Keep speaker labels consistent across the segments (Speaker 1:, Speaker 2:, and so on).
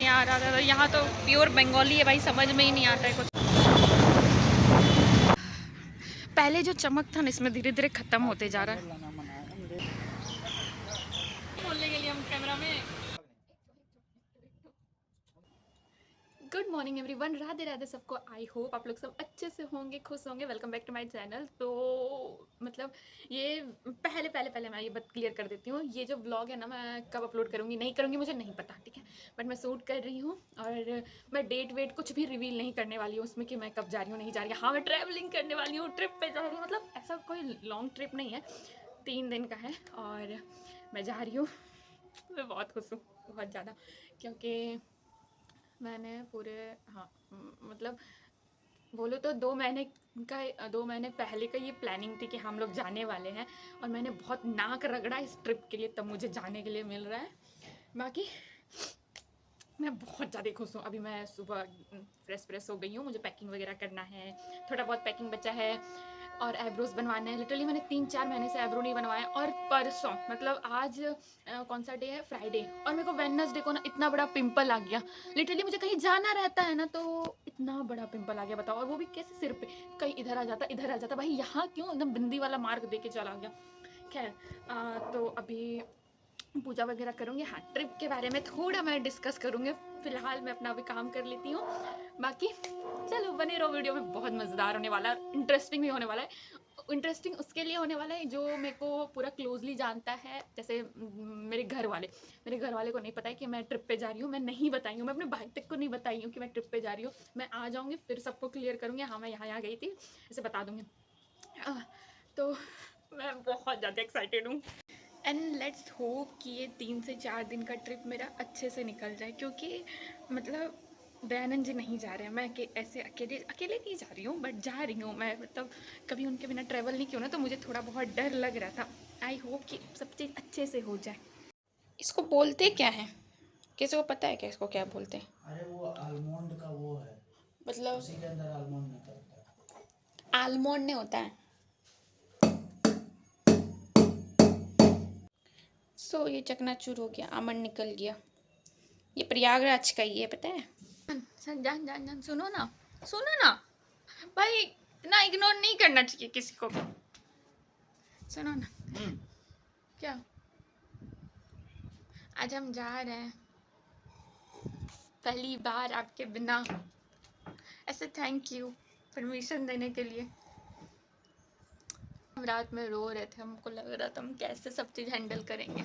Speaker 1: आ रहा था। यहाँ तो प्योर बंगाली है भाई, समझ में ही नहीं आता है कुछ। पहले जो चमक था ना इसमें धीरे धीरे खत्म होते जा रहा है। बोलने के लिए हम कैमरा में। Good morning everyone, Radhe Radhe सबको। आई होप आप लोग सब अच्छे से होंगे, खुश होंगे। Welcome back to my channel. तो मतलब ये पहले पहले पहले मैं ये बात क्लियर कर देती हूँ, ये जो व्लॉग है ना मैं कब अपलोड करूँगी नहीं करूँगी मुझे नहीं पता, ठीक है। बट मैं शूट कर रही हूँ और मैं डेट वेट कुछ भी रिवील नहीं करने वाली हूँ उसमें कि मैं कब जा रही हूँ नहीं जा रही हूँ। हाँ मैं ट्रैवलिंग करने वाली हूँ, ट्रिप पर जा रही हूँ। मतलब ऐसा कोई लॉन्ग ट्रिप नहीं है, 3 दिन का है और मैं जा रही हूँ। मैं बहुत खुश हूँ, बहुत ज़्यादा, क्योंकि मैंने पूरे हाँ मतलब बोलो तो 2 महीने पहले का ये प्लानिंग थी कि हम लोग जाने वाले हैं और मैंने बहुत नाक रगड़ा इस ट्रिप के लिए, तब मुझे जाने के लिए मिल रहा है। बाकी मैं बहुत ज़्यादा खुश हूँ। अभी मैं सुबह फ्रेश हो गई हूँ, मुझे पैकिंग वगैरह करना है, थोड़ा बहुत पैकिंग बचा है और आईब्रोज बनवाने हैं। लिटरली मैंने 3-4 महीने से आईब्रो नहीं बनवाए और परसों मतलब आज कौन सा डे है, फ्राइडे, और मेरे को वेडनेसडे को ना इतना बड़ा पिंपल आ गया। लिटरली मुझे कहीं जाना रहता है ना तो इतना बड़ा पिंपल आ गया, बताओ, और वो भी कैसे, सिर पे। कहीं इधर आ जाता इधर आ जाता, भाई यहाँ क्यों, एकदम बिंदी वाला मार्क दे के चला गया। खैर तो अभी पूजा वगैरह करूँगी। हाँ ट्रिप के बारे में थोड़ा मैं डिस्कस करूँगी, फिलहाल मैं अपना अभी काम कर लेती हूँ। बाकी चलो बने रहो, वीडियो में बहुत मज़ेदार होने वाला है, इंटरेस्टिंग भी होने वाला है। इंटरेस्टिंग उसके लिए होने वाला है जो मेरे को पूरा क्लोजली जानता है, जैसे मेरे घर वाले को नहीं पता है कि मैं ट्रिप पे जा रही हूँ, मैं नहीं बताई हूँ, मैं अपने भाई तक को नहीं बताई हूँ कि मैं ट्रिप पे जा रही हूँ। मैं आ जाऊँगी फिर सबको क्लियर करूँगी, हाँ मैं यहाँ गई थी, इसे बता दूँगी। तो मैं बहुत ज़्यादा एक्साइटेड हूँ एंड लेट्स होप कि ये 3 से 4 दिन का ट्रिप मेरा अच्छे से निकल जाए, क्योंकि मतलब दयानंद जी नहीं जा रहे हैं, मैं ऐसे अकेले अकेले नहीं जा रही हूँ, बट जा रही हूँ मैं। मतलब कभी उनके बिना ट्रैवल नहीं किया ना, तो मुझे थोड़ा बहुत डर लग रहा था। आई होप कि सब चीज़ अच्छे से हो जाए। इसको बोलते क्या है, किसी को पता है क्या इसको क्या बोलते हैं?
Speaker 2: अरे वो आलमंड का वो है,
Speaker 1: मतलब
Speaker 2: उसी के अंदर आलमंड निकलता है।
Speaker 1: आलमंड नहीं होता है। सो ये चकनाचूर हो गया, आमंड निकल गया। ये प्रयागराज का ही है, पता है। जान जान जान जान, सुनो ना भाई, इतना इग्नोर नहीं करना चाहिए किसी को भी। सुनो ना। क्या, आज हम जा रहे हैं पहली बार आपके बिना, ऐसे थैंक यू परमिशन देने के लिए। हम रात में रो रहे थे, हमको लग रहा था हम कैसे सब चीज़ हैंडल करेंगे।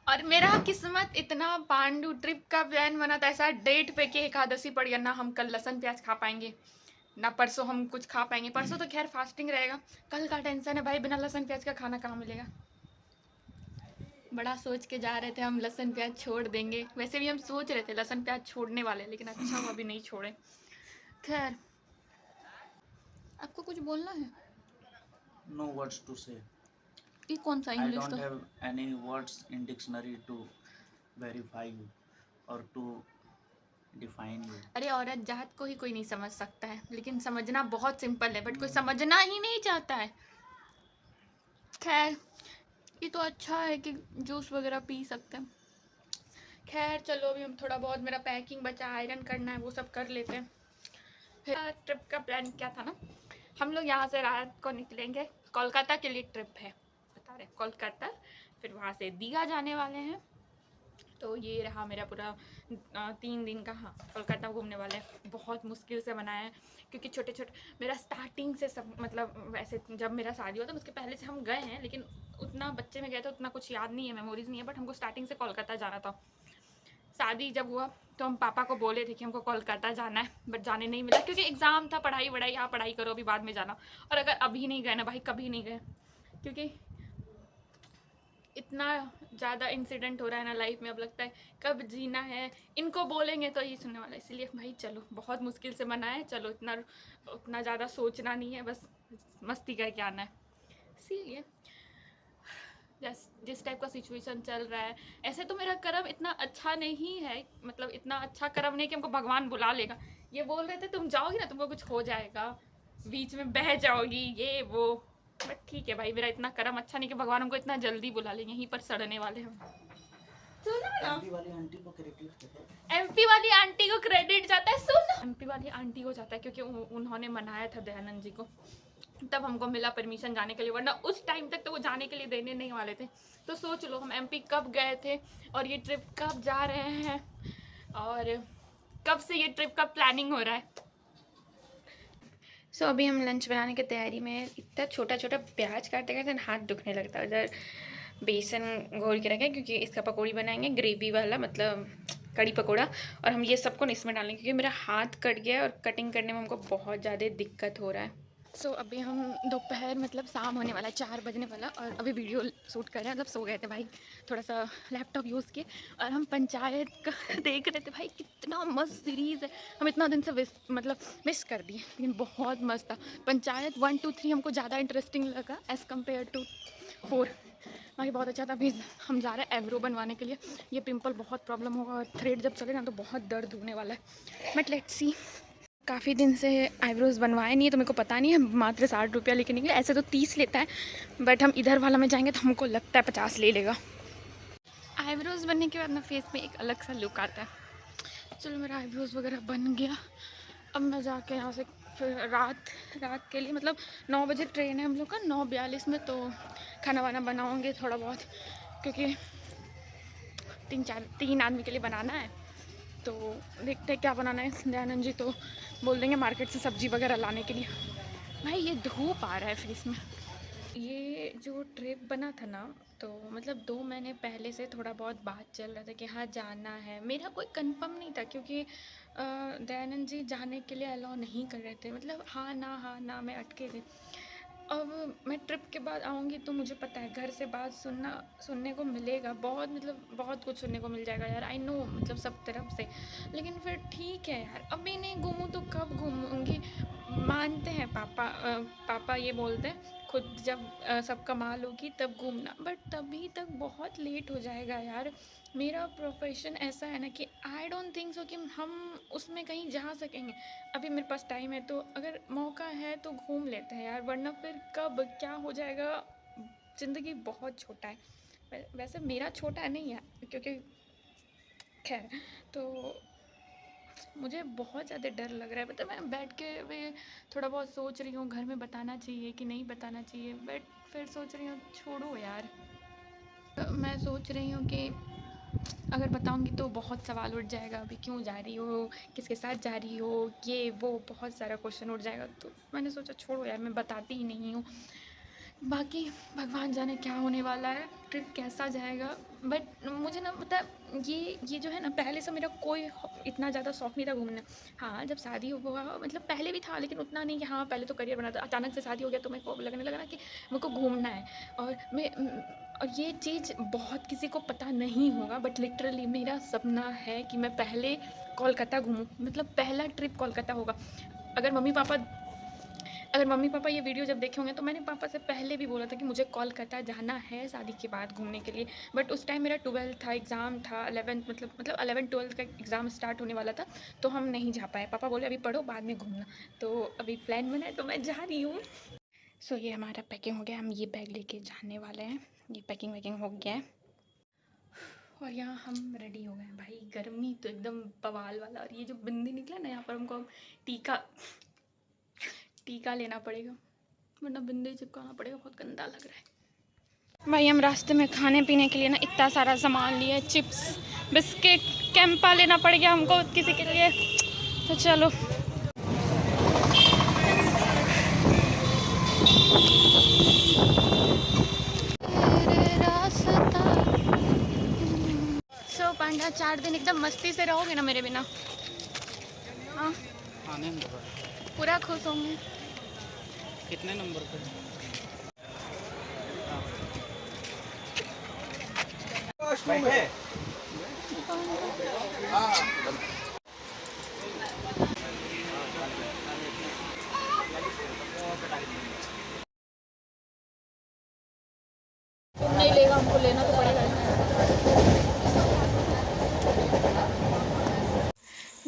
Speaker 1: और मेरा किस्मत इतना, पांडु ट्रिप का प्लान बना था ऐसा डेट पे कि एकादशी पड़ गया ना, हम कल लहसुन प्याज खा पाएंगे ना परसों हम कुछ खा पाएंगे। परसों तो खैर फास्टिंग रहेगा, कल का टेंशन है भाई, बिना लहसुन प्याज का खाना कहाँ मिलेगा। बड़ा सोच के जा रहे थे हम लहसुन प्याज छोड़ देंगे, वैसे भी हम सोच रहे थे लहसुन प्याज छोड़ने वाले, लेकिन अच्छा हुआ अभी नहीं छोड़े। खैर आपको कुछ बोलना है?
Speaker 2: No words to say.
Speaker 1: ये कौन सा
Speaker 2: I
Speaker 1: इंग्लिश
Speaker 2: don't
Speaker 1: था?
Speaker 2: have any words in dictionary to verify you or to define you.
Speaker 1: अरे औरत जात को ही कोई नहीं समझ सकता है, लेकिन समझना बहुत सिंपल है, बट कोई समझना ही नहीं चाहता है। खैर ये तो अच्छा है कि जूस वगैरह पी सकते हैं। खैर चलो अभी हम थोड़ा बहुत, मेरा पैकिंग बचा, आयरन करना है, वो सब कर लेते हैं। फिर ट्रिप का प्लान क्या था ना, हम लोग यहाँ से रात को निकलेंगे, कोलकाता के लिए ट्रिप है, बता रहे कोलकाता, फिर वहाँ से दीघा जाने वाले हैं। तो ये रहा मेरा पूरा 3 दिन का। हाँ कोलकाता घूमने वाले हैं, बहुत मुश्किल से बनाया है, क्योंकि छोटे छोटे मेरा स्टार्टिंग से सब, मतलब वैसे जब मेरा शादी हुआ था उसके पहले से हम गए हैं, लेकिन उतना बच्चे में गए थे, उतना कुछ याद नहीं है, मेमोरीज नहीं है, बट हमको स्टार्टिंग से कोलकाता जाना था। शादी जब हुआ तो हम पापा को बोले थे कि हमको कोलकाता जाना है, बट जाने नहीं मिला, क्योंकि एग्ज़ाम था, पढ़ाई वढ़ाई, हाँ पढ़ाई करो अभी बाद में जाना। और अगर अभी नहीं गए ना भाई, कभी नहीं गए, क्योंकि इतना ज़्यादा इंसिडेंट हो रहा है ना लाइफ में, अब लगता है कब जीना है, इनको बोलेंगे तो ये सुनने वाला है। इसलिए भाई चलो बहुत मुश्किल से मना है, चलो इतना उतना ज़्यादा सोचना नहीं है, बस मस्ती करके आना है। इसीलिए जिस टाइप का सिचुएशन चल रहा है, ऐसे तो मेरा कर्म इतना अच्छा नहीं है, मतलब इतना अच्छा कर्म नहीं कि हमको भगवान बुला लेगा। ये बोल रहे थे तुम जाओगी ना तुमको कुछ हो जाएगा, बीच में बह जाओगी, ये वो, बट ठीक है भाई, मेरा इतना कर्म अच्छा नहीं कि भगवान हमको इतना जल्दी बुला लेंगे, यहीं पर सड़ने वाले हम। सुनो ना,
Speaker 2: एमपी वाली आंटी को क्रेडिट है।
Speaker 1: एमपी वाली आंटी को क्रेडिट जाता है। सुन, एमपी वाली आंटी को जाता है क्योंकि उन्होंने मनाया था दयानंद जी को, तब हमको मिला परमिशन जाने के लिए, वरना उस टाइम तक तो वो जाने के लिए देने नहीं वाले थे। तो सोच लो हम एमपी कब गए थे और ये ट्रिप कब जा रहे हैं और कब से ये ट्रिप का प्लानिंग हो रहा है। अभी हम लंच बनाने की तैयारी में। इतना छोटा छोटा प्याज काटते काटते हाथ दुखने लगता है। उधर बेसन घोल के रखे क्योंकि इसका पकौड़ी बनाएंगे, ग्रेवी वाला, मतलब कड़ी पकौड़ा। और हम ये सबको इसमें डालेंगे क्योंकि मेरा हाथ कट गया है और कटिंग करने में हमको बहुत ज़्यादा दिक्कत हो रहा है। अभी हम दोपहर, मतलब शाम होने वाला है, 4 बजने वाला, और अभी वीडियो शूट कर रहे हैं। मतलब सो गए थे भाई, थोड़ा सा लैपटॉप यूज़ किए और हम पंचायत का देख रहे थे। भाई कितना मस्त सीरीज़ है, हम इतना दिन से मिस कर दिए, लेकिन बहुत मस्त था। पंचायत 1, 2, 3 हमको ज़्यादा इंटरेस्टिंग लगा एज़ कम्पेयर टू 4। भाई बहुत अच्छा था। अभी हम जा रहे हैं एब्रो बनवाने के लिए। ये पिंपल बहुत प्रॉब्लम होगा और थ्रेड जब चलेगा तो बहुत दर्द होने वाला है। But let's see. काफ़ी दिन से आईब्रोज़ बनवाए नहीं है तो मेरे को पता नहीं है। मात्र 60 रुपया लेके निकले, ऐसे तो 30 लेता है, बट हम इधर वाला में जाएंगे तो हमको लगता है 50 ले लेगा। आईब्रोज़ बनने के बाद ना फेस में एक अलग सा लुक आता है। चलो मेरा आईब्रोज़ वगैरह बन गया। अब मैं जाके यहाँ से फिर रात के लिए, मतलब 9 बजे ट्रेन है हम लोग का, 9:42 में, तो खाना वाना बनाऊँगी थोड़ा बहुत, क्योंकि 3 आदमी के लिए बनाना है। तो देखते हैं क्या बनाना है। दयानंद जी तो बोल देंगे मार्केट से सब्जी वगैरह लाने के लिए। भाई ये धूप आ रहा है फेस में। ये जो ट्रिप बना था ना, तो मतलब 2 महीने पहले से थोड़ा बहुत बात चल रहा था कि हाँ जाना है। मेरा कोई कंफर्म नहीं था क्योंकि दयानंद जी जाने के लिए अलाउ नहीं कर रहे थे, मतलब हाँ ना में अटके थे। अब मैं ट्रिप के बाद आऊँगी तो मुझे पता है घर से बात सुनने को मिलेगा, बहुत, मतलब बहुत कुछ सुनने को मिल जाएगा यार। आई नो, मतलब सब तरफ से। लेकिन फिर ठीक है यार, अभी नहीं घूमूँ तो कब घूमूँगी। मानते हैं पापा ये बोलते हैं खुद जब सब कमा लोगी तब घूमना, बट तभी तक बहुत लेट हो जाएगा यार। मेरा प्रोफेशन ऐसा है ना कि आई डोंट थिंक सो कि हम उसमें कहीं जा सकेंगे। अभी मेरे पास टाइम है तो अगर मौका है तो घूम लेते हैं यार, वरना फिर कब क्या हो जाएगा। ज़िंदगी बहुत छोटा है। वैसे मेरा छोटा नहीं है क्योंकि खैर, तो मुझे बहुत ज़्यादा डर लग रहा है। मतलब मैं बैठ के भी थोड़ा बहुत सोच रही हूँ घर में बताना चाहिए कि नहीं बताना चाहिए, बट फिर सोच रही हूँ छोड़ो यार। मैं सोच रही हूँ कि अगर बताऊँगी तो बहुत सवाल उठ जाएगा, अभी क्यों जा रही हो, किसके साथ जा रही हो, ये वो बहुत सारा क्वेश्चन उठ जाएगा। तो मैंने सोचा छोड़ो यार, मैं बताती ही नहीं हूँ। बाकी भगवान जाने क्या होने वाला है, ट्रिप कैसा जाएगा। बट मुझे ना मतलब ये जो है ना, पहले से मेरा कोई इतना ज़्यादा शौक नहीं था घूमने। हाँ जब शादी हुआ, मतलब पहले भी था लेकिन उतना नहीं कि हाँ पहले तो करियर बना था। अचानक से शादी हो गया तो मेरे को लगने लगा ना कि मेरे को घूमना है। और ये चीज़ बहुत किसी को पता नहीं होगा, बट लिटरली मेरा सपना है कि मैं पहले कोलकाता घूमूँ, मतलब पहला ट्रिप कोलकाता होगा। अगर मम्मी पापा ये वीडियो जब देखे होंगे तो मैंने पापा से पहले भी बोला था कि मुझे कोलकाता जाना है शादी के बाद घूमने के लिए। बट उस टाइम मेरा 12th था, एग्ज़ाम था, 11th, मतलब 11 12 का एग्ज़ाम स्टार्ट होने वाला था, तो हम नहीं जा पाए। पापा बोले अभी पढ़ो बाद में घूमना। तो अभी प्लान बना है तो मैं जा रही हूँ। ये हमारा पैकिंग हो गया, हम ये बैग लेके जाने वाले हैं। ये पैकिंग वैकिंग हो गया है और यहाँ हम रेडी हो गए हैं। भाई गर्मी तो एकदम बवाल वाला, और ये जो बिंदी निकला ना, यहाँ पर हमको टीका लेना पड़ेगा, वरना बिंदी चिपकाना पड़ेगा। बहुत गंदा लग रहा है। भाई हम रास्ते में खाने पीने के लिए ना इतना सारा सामान लिए, चिप्स, बिस्किट, कैंपा लेना पड़ गया हमको किसी के लिए। तो चलो पांडा 4 दिन एकदम मस्ती से रहोगे ना मेरे बिना? हाँ
Speaker 2: आने में
Speaker 1: पूरा खुश होंगे।
Speaker 2: कितने नंबर पे?
Speaker 1: नहीं लेगा, हमको लेना तो पड़ेगा।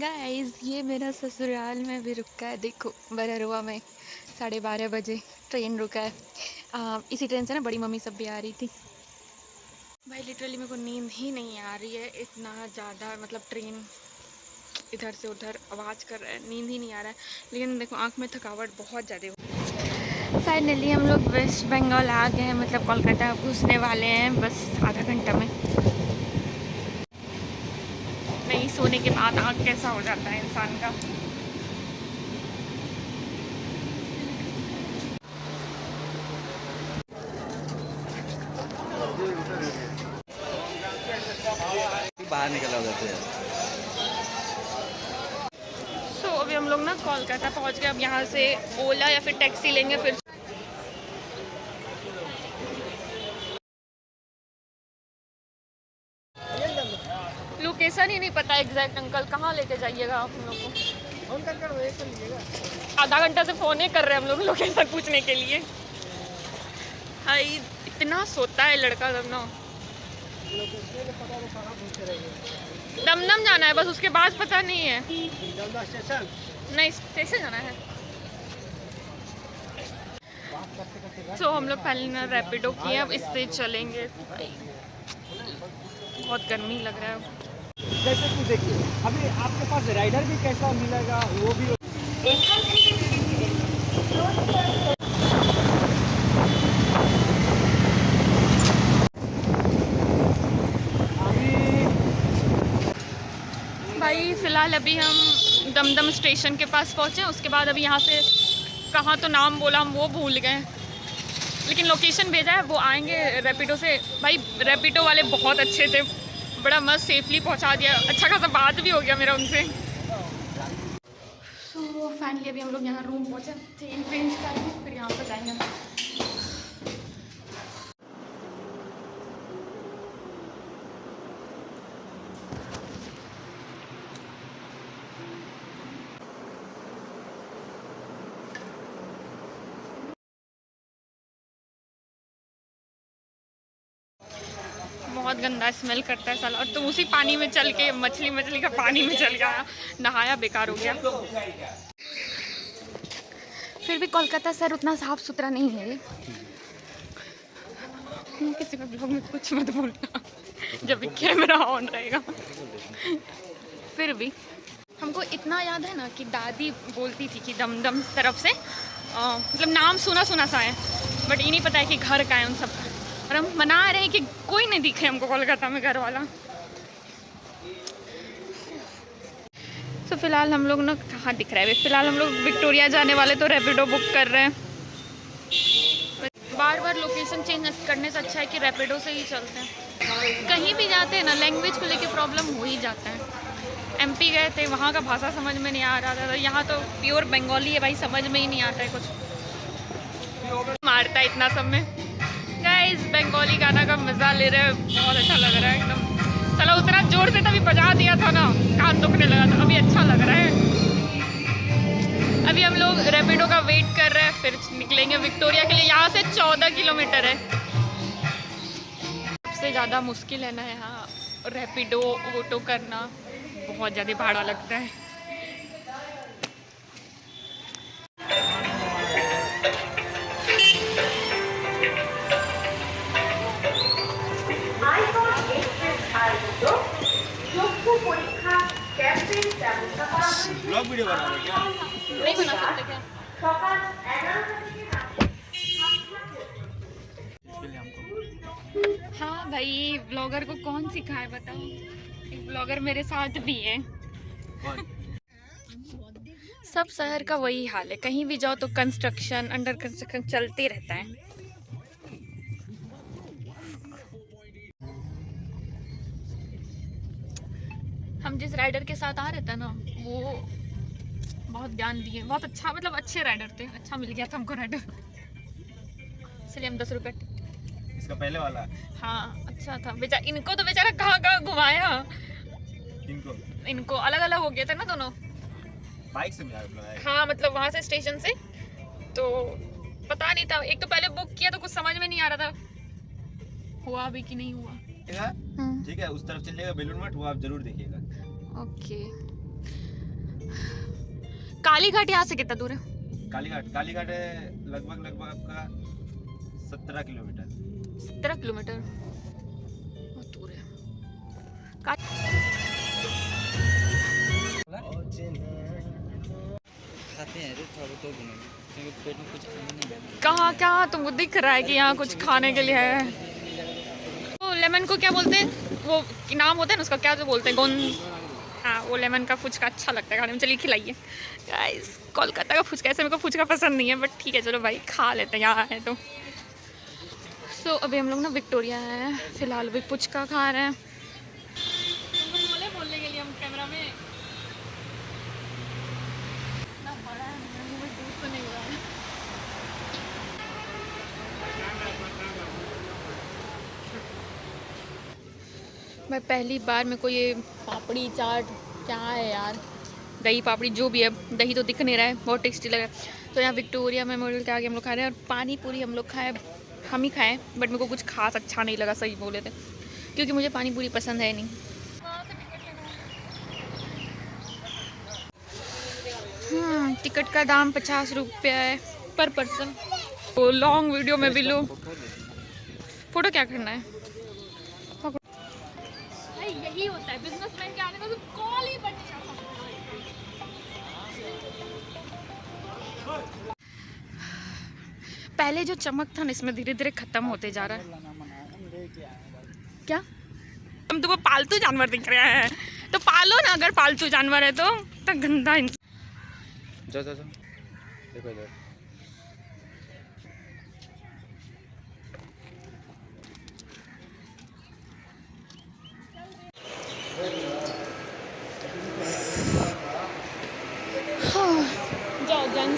Speaker 1: गाइस ये मेरा ससुराल में भी रुका है, देखो बरहरुआ में 12:30 बजे ट्रेन रुका है। इसी ट्रेन से ना बड़ी मम्मी सब भी आ रही थी। भाई लिटरली मेरे को नींद ही नहीं आ रही है, इतना ज़्यादा मतलब ट्रेन इधर से उधर आवाज़ कर रहा है, नींद ही नहीं आ रहा है। लेकिन देखो आँख में थकावट बहुत ज़्यादा हो। फाइनली हम लोग वेस्ट बंगाल आ गए हैं, मतलब कोलकाता घुसने वाले हैं बस आधा घंटा में। नहीं सोने के बाद आँख कैसा हो जाता है इंसान का।
Speaker 2: बाहर निकला उधर से।
Speaker 1: सो अभी हम लोग ना कोलकाता पहुंच गए। अब यहाँ से ओला या फिर टैक्सी लेंगे। फिर लोकेशन ही नहीं पता एग्जैक्ट। अंकल कहाँ लेके जाइएगा आप हम लोग को? फोन कर आधा घंटा से फ़ोन ही कर रहे हैं हम लोग लोकेशन पूछने के लिए। भाई इतना सोता है लड़का सब ना। दमदम जाना है बस, उसके बाद पता नहीं है। नहीं स्टेशन जाना है। सो हम लोग पहले ना रैपिडो किए, अब इससे चलेंगे। बहुत गर्मी लग रहा है।
Speaker 3: जैसे कि देखिए अभी आपके पास राइडर भी कैसा मिलेगा वो भी।
Speaker 1: भाई फ़िलहाल अभी हम दमदम स्टेशन के पास पहुँचे। उसके बाद अभी यहाँ से कहाँ तो नाम बोला हम वो भूल गए, लेकिन लोकेशन भेजा है, वो आएंगे रैपिडो से। भाई रैपिडो वाले बहुत अच्छे थे, बड़ा मस्त सेफली पहुँचा दिया। अच्छा खासा बात भी हो गया मेरा उनसे। सो फाइनली अभी हम लोग यहाँ रूम पहुँचे, चेंज करेंगे फिर यहाँ पर जाएंगे। बहुत गंदा स्मेल करता है साला। और तुम उसी पानी में चल के मछली का पानी में चल गया, नहाया बेकार हो गया। फिर भी कोलकाता शहर उतना साफ सुथरा नहीं है। किसी का ब्लॉग में कुछ मत बोलना जब भी कैमरा ऑन रहेगा। फिर भी हमको इतना याद है ना कि दादी बोलती थी कि दमदम तरफ से मतलब नाम सुना सुना सा है, बट ये नहीं पता है कि घर का है उन सब। और हम मना रहे हैं कि कोई नहीं दिखे हमको कोलकाता में घर वाला। तो फिलहाल हम लोग ना कहाँ दिख रहा है, फिलहाल हम लोग विक्टोरिया जाने वाले, तो रैपिडो बुक कर रहे हैं। बार बार लोकेशन चेंज करने से अच्छा है कि रैपिडो से ही चलते हैं। कहीं भी जाते हैं ना लैंग्वेज को लेके प्रॉब्लम हो ही जाता है। एमपी गए थे, वहाँ का भाषा समझ में नहीं आ रहा था, यहाँ तो प्योर बंगाली है भाई, समझ में ही नहीं आता है कुछ। मारता है इतना सब में। गाइस बंगाली गाना का मज़ा ले रहे हैं, बहुत अच्छा लग रहा है एकदम। चलो उतना जोर से तभी बजा दिया था ना, कान दुखने लगा था। अभी अच्छा लग रहा है। अभी हम लोग रैपिडो का वेट कर रहे हैं, फिर निकलेंगे विक्टोरिया के लिए। यहाँ से 14 किलोमीटर है। सबसे ज़्यादा मुश्किल है ना यहाँ रैपिडो ऑटो करना, बहुत ज़्यादा भाड़ा लगता है।
Speaker 3: ब्लॉग वीडियो बना रहे क्या?
Speaker 1: नहीं बना सकते क्या? हाँ भाई ब्लॉगर को कौन सिखाए बताओ। एक ब्लॉगर मेरे साथ भी है। सब शहर का वही हाल है, कहीं भी जाओ तो कंस्ट्रक्शन, अंडर कंस्ट्रक्शन चलते रहता है। हम जिस राइडर के साथ आ रहे थे ना वो बहुत ध्यान दिए, बहुत अच्छा, मतलब अच्छे राइडर थे। अच्छा मिल गया था हमको राइडर, इसलिए हम 10 रुपये।
Speaker 3: इसका पहले वाला
Speaker 1: हाँ अच्छा था बेचारा। इनको तो बेचारा कहाँ कहाँ घुमाया। इनको अलग अलग हो गया था ना दोनों,
Speaker 3: बाइक से मिला।
Speaker 1: हाँ मतलब वहाँ से स्टेशन से, तो पता नहीं था। एक तो पहले बुक किया तो कुछ समझ में नहीं आ रहा था हुआ भी कि नहीं हुआ।
Speaker 3: ठीक है उस तरफ चलिएगा, बेलून मठ, वो आप जरूर देखिएगा।
Speaker 1: ओके। कालीघाट यहाँ से कितना दूर है?
Speaker 3: कालीघाट लगभग आपका 17 किलोमीटर।
Speaker 1: 17 किलोमीटर।
Speaker 3: खाते हैं रे थोड़ा तो घूमेंगे क्योंकि पेट में कुछ खाने नहीं है।
Speaker 1: कहाँ कहाँ तुमको दिख रहा है कि यहाँ कुछ खाने के लिए है? वो लेमन को क्या बोलते हैं, वो नाम होता है ना उसका, क्या जो बोलते हैं, गोन। हाँ, वो लेमन का फुचका अच्छा लगता है खाने में। चलिए खिलाइए गाइस। कोलकाता का फुचका, ऐसे मेरे को फुचका पसंद नहीं है, बट ठीक है चलो भाई खा लेते हैं, यहाँ है तो। सो अभी हम लोग ना विक्टोरिया हैं, फिलहाल अभी फुचका खा रहे हैं। बोलने के लिए हम कैमरा में ना बड़ा है, मुंह में दूध तो नहीं हो रहा है। मैं पहली बार मेरे को ये पापड़ी चाट, क्या है यार, दही पापड़ी जो भी है, दही तो दिख नहीं रहा है, बहुत टेस्टी लगा। तो यहाँ विक्टोरिया मेमोरियल के आगे हम लोग खा रहे हैं, और पानी पूरी हम लोग खाए, हम ही खाएं, बट मेरे को कुछ खास अच्छा नहीं लगा, सही बोले थे, क्योंकि मुझे पानी पूरी पसंद है नहीं। टिकट का दाम 50 रुपये है पर पर्सन। तो लॉन्ग वीडियो में भी लो। फोटो क्या करना है? यही होता है बिजनेसमैन के आने का तो कॉल ही बन जाता है। पहले जो चमक था ना इसमें धीरे धीरे खत्म होते जा रहा है। क्या हम तुमको पालतू जानवर दिख रहे हैं तो पालो ना, अगर पालतू जानवर है तो गंदा
Speaker 3: जा जा जा देखो इधर।
Speaker 1: जाओ जन।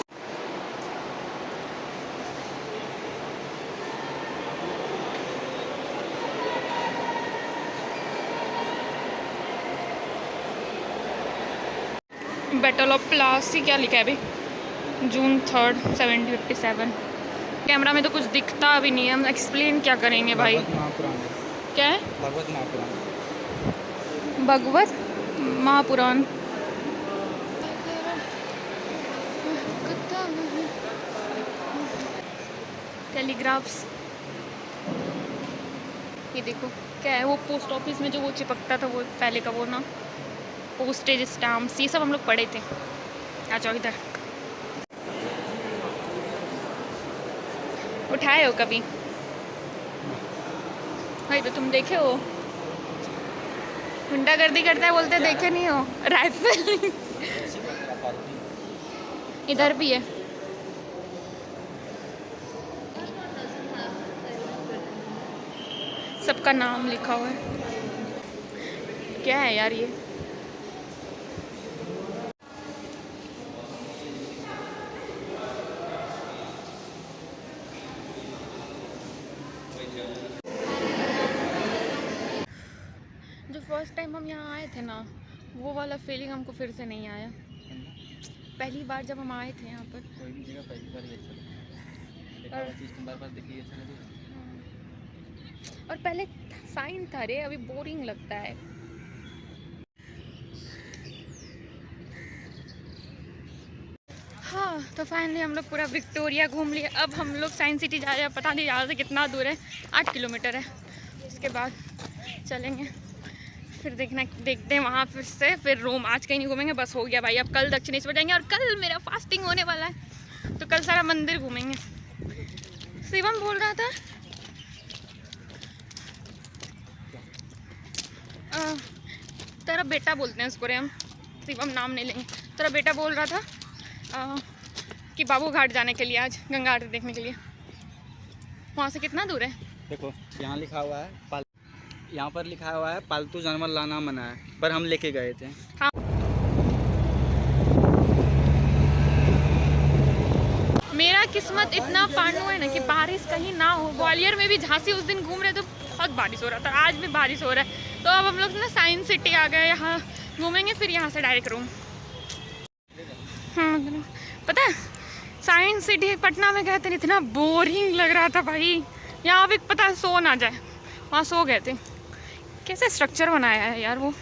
Speaker 1: बैटल ऑफ प्लासी क्या लिखा है अभी? जून 3, 1757। कैमरा में तो कुछ दिखता भी नहीं है, हम एक्सप्लेन क्या करेंगे भाई? क्या है?
Speaker 3: भगवत महापुराण।
Speaker 1: भगवत महापुराण। टेलीग्राफ्स, ये देखो क्या है, वो पोस्ट ऑफिस में जो वो चिपकता था, वो पहले का वो ना, पोस्टेज स्टाम्प्स, ये सब हम लोग पढ़े थे। आ जाओ इधर। उठाए हो कभी भाई? तो तुम देखे हो? गुंडागर्दी करता है बोलते देखे नहीं हो? राइफल इधर भी है। सबका नाम लिखा हुआ है। क्या है यार ये? जो फर्स्ट टाइम हम यहाँ आए थे ना, वो वाला फीलिंग हमको फिर से नहीं आया। पहली बार जब हम आए थे यहाँ पर,
Speaker 3: कोई भी जगह पहली बार ही अच्छा लगता है। चीज़ तुम बार-बार देखिए अच्छा लगेगा।
Speaker 1: और पहले फाइन था रे, अभी बोरिंग लगता है। हाँ, तो फाइनली हम लोग पूरा विक्टोरिया घूम लिए। अब हम लोग साइंस सिटी जा रहे हैं, पता नहीं यहाँ से कितना दूर है, 8 किलोमीटर है। उसके बाद चलेंगे, फिर देखते हैं वहाँ फिर रोम। आज कहीं नहीं घूमेंगे, बस हो गया भाई। अब कल दक्षिणेश्वर जाएंगे, और कल मेरा फास्टिंग होने वाला है, तो कल सारा मंदिर घूमेंगे। शिवम बोल रहा था तेरा बेटा बोलते हैं उसको रे हम, शिवम नाम नहीं लेंगे। तेरा बेटा बोल रहा था कि बाबू घाट जाने के लिए, आज गंगा आरती देखने के लिए। वहाँ से कितना दूर है?
Speaker 3: देखो यहाँ लिखा हुआ है यहाँ पर लिखा हुआ है पालतू जानवर लाना मना है, पर हम लेके गए थे।
Speaker 1: हाँ, मेरा किस्मत इतना पांडु है ना कि बारिश कहीं ना हो। ग्वालियर में भी झांसी उस दिन घूम रहे तो बहुत बारिश हो रहा था, आज भी बारिश हो रहा है। तो अब हम लोग ना साइंस सिटी आ गए, यहाँ घूमेंगे, फिर यहाँ से डायरेक्ट रूम। पता है साइंस सिटी पटना में गए थे, इतना बोरिंग लग रहा था भाई। यहाँ भी पता है सो ना जाए, वहाँ सो गए थे। कैसे स्ट्रक्चर बनाया है यार वो।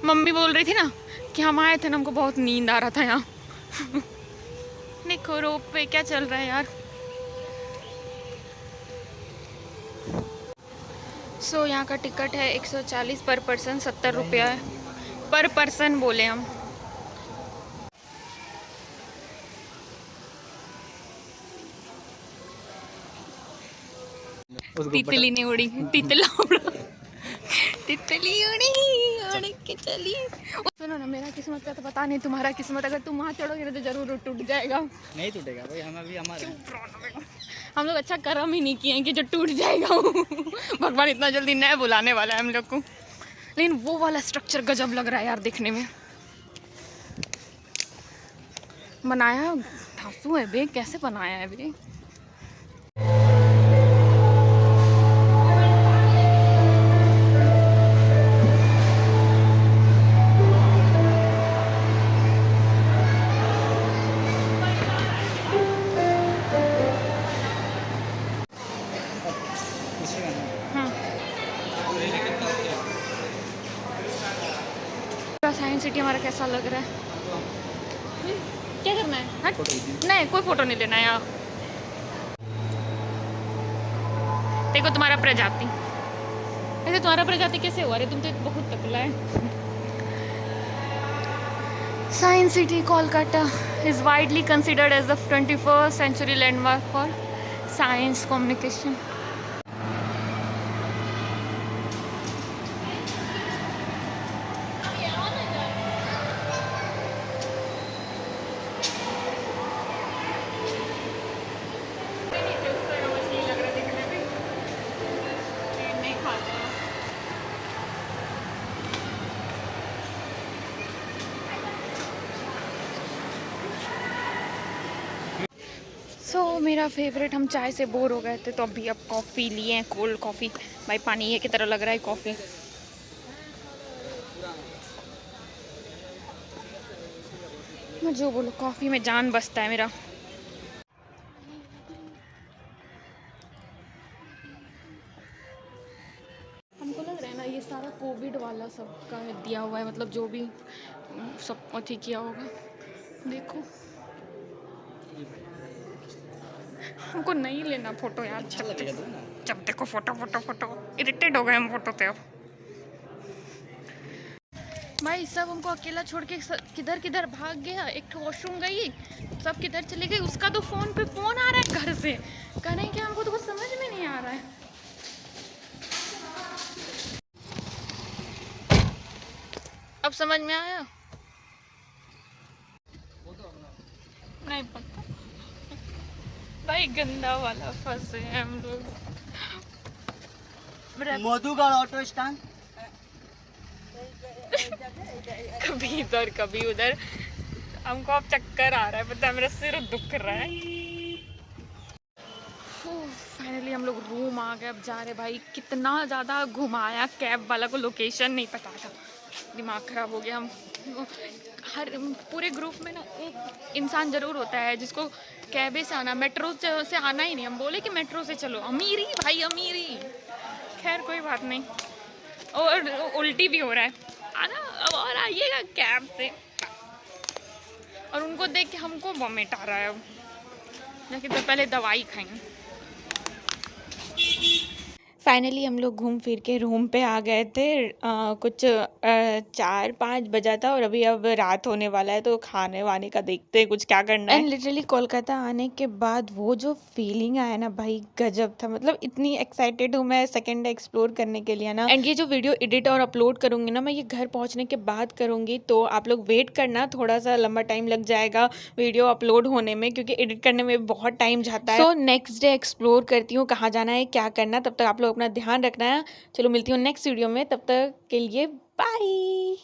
Speaker 1: मम्मी बोल रही थी ना कि हम आए थे ना, हमको बहुत नींद आ रहा था यहाँ। देखो रोप पे क्या चल रहा है यार। सो यहाँ का टिकट है 140 पर पर्सन, 70 रुपया है पर पर्सन बोले हम। तितली ने उड़ी, तितला उड़ा, तितली उड़ी उड़ के चली। सुनो ना, मेरा किस्मत का तो पता नहीं, तुम्हारा किस्मत, अगर तुम वहाँ चढ़ोगे तो जरूर टूट जाएगा।
Speaker 3: नहीं टूटेगा भाई, हम अभी हमारा
Speaker 1: हम लोग अच्छा कर्म ही नहीं किए हैं कि जो टूट जाएगा। भगवान इतना जल्दी नहीं बुलाने वाला है हम लोग को। लेकिन वो वाला स्ट्रक्चर गजब लग रहा है यार देखने में। बनाया ठासू है बे, कैसे बनाया है बे। साइंस सिटी हमारा कैसा लग रहा है? क्या करना है? हट। नहीं, कोई फोटो नहीं लेना है यार। देखो तुम्हारा प्रजाति, ऐसे तुम्हारा प्रजाति कैसे हुआ रे? तुम तो बहुत टकला है। Science city Kolkata is widely considered as the 21st century landmark for science communication. मेरा फेवरेट, हम चाय से बोर हो गए थे तो अभी अब कॉफ़ी लिए हैं, कोल्ड कॉफ़ी। भाई पानी ये की तरह लग रहा है कॉफ़ी। मैं जो बोलूँ, कॉफ़ी में जान बसता है मेरा। हमको लग रहा है ना ये सारा कोविड वाला सबका दिया हुआ है, मतलब जो भी सब अथी किया होगा। देखो हमको नहीं लेना फोटो यार। जब देखो फोटो फोटो फोटो, इरिटेट हो गए हम फोटो से अब। भाई सब हमको अकेला छोड़ के किधर किधर भाग गया। एक वॉशरूम गई, सब किधर चले गए। उसका तो फोन पे फोन आ रहा है घर से, कह रहे हैं कि हमको तो कुछ समझ में नहीं आ रहा है। अब समझ में आया? नहीं पता भाई, गंदा वाला फंसे हैं हम लोग।
Speaker 3: मधुगढ़ ऑटो स्टैंड,
Speaker 1: कभी इधर कभी उधर। हमको अब चक्कर आ रहा है, पता है, मेरा सिर दुख रहा है। फाइनली हम लोग रूम आ गए। अब जा रहे भाई। कितना ज़्यादा घुमाया कैब वाला को, लोकेशन नहीं पता था, दिमाग ख़राब हो गया। हम हर पूरे ग्रुप में ना एक इंसान ज़रूर होता है जिसको कैबे से आना, मेट्रो से आना ही नहीं। हम बोले कि मेट्रो से चलो, अमीरी भाई अमीरी। खैर कोई बात नहीं, और उल्टी भी हो रहा है आना। अब और आइएगा कैब से, और उनको देख के हमको वॉमिट आ रहा है। अब जाके तो पहले दवाई खाएंगे। फाइनली हम लोग घूम फिर के रूम पे आ गए थे। कुछ 4-5 बजा था, और अभी अब रात होने वाला है, तो खाने वाने का देखते हैं कुछ क्या करना है। एंड लिटरली कोलकाता आने के बाद वो जो फीलिंग आया ना भाई, गजब था। मतलब इतनी एक्साइटेड हूँ मैं सेकेंड डे एक्सप्लोर करने के लिए ना। एंड ये जो वीडियो एडिट और अपलोड करूँगी ना, मैं ये घर पहुँचने के बाद करूँगी, तो आप लोग वेट करना। थोड़ा सा लंबा टाइम लग जाएगा वीडियो अपलोड होने में, क्योंकि एडिट करने में बहुत टाइम जाता है। सो नेक्स्ट डे एक्सप्लोर करती हूँ कहाँ जाना है, क्या करना। तब तक आप लोग अपना ध्यान रखना है। चलो मिलती हूँ नेक्स्ट वीडियो में, तब तक के लिए बाय।